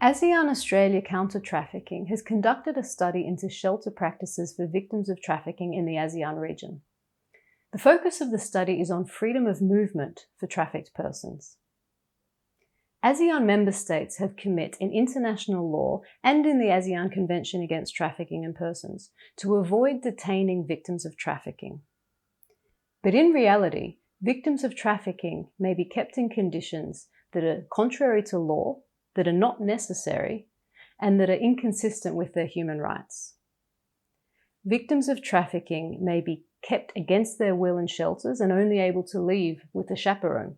ASEAN-Australia Counter-Trafficking has conducted a study into shelter practices for victims of trafficking in the ASEAN region. The focus of the study is on freedom of movement for trafficked persons. ASEAN member states have commit in international law and in the ASEAN Convention Against Trafficking in Persons to avoid detaining victims of trafficking. But in reality, victims of trafficking may be kept in conditions that are contrary to law, that are not necessary, and that are inconsistent with their human rights. Victims of trafficking may be kept against their will in shelters and only able to leave with a chaperone.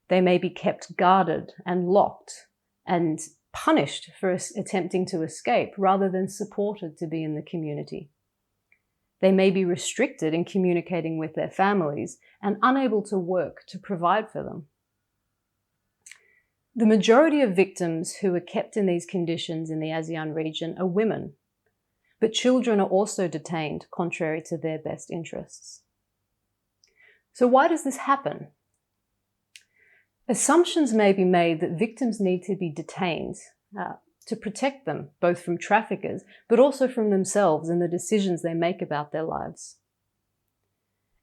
They may be kept guarded and locked and punished for attempting to escape rather than supported to be in the community. They may be restricted in communicating with their families and unable to work to provide for them. The majority of victims who are kept in these conditions in the ASEAN region are women, but children are also detained contrary to their best interests. So why does this happen? Assumptions may be made that victims need to be detained to protect them, both from traffickers, but also from themselves and the decisions they make about their lives.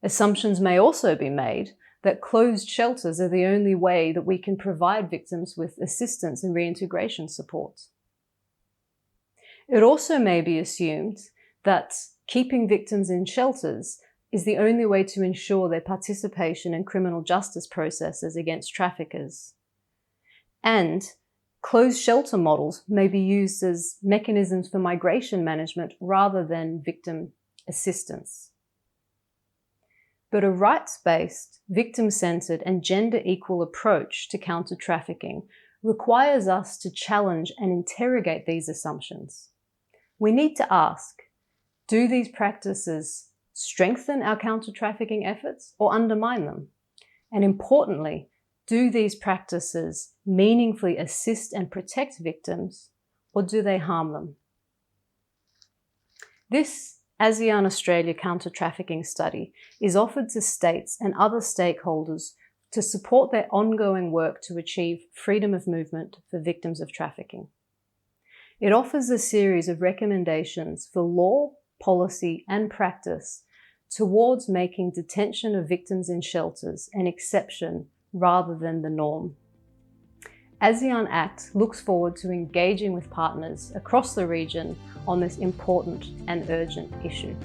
Assumptions may also be made that closed shelters are the only way that we can provide victims with assistance and reintegration support. It also may be assumed that keeping victims in shelters is the only way to ensure their participation in criminal justice processes against traffickers. And closed shelter models may be used as mechanisms for migration management rather than victim assistance. But a rights-based, victim-centered, and gender-equal approach to counter-trafficking requires us to challenge and interrogate these assumptions. We need to ask, do these practices strengthen our counter-trafficking efforts or undermine them? And importantly, do these practices meaningfully assist and protect victims, or do they harm them? This ASEAN-Australia counter-trafficking study is offered to states and other stakeholders to support their ongoing work to achieve freedom of movement for victims of trafficking. It offers a series of recommendations for law, policy, and practice towards making detention of victims in shelters an exception rather than the norm. ASEAN-ACT looks forward to engaging with partners across the region on this important and urgent issue.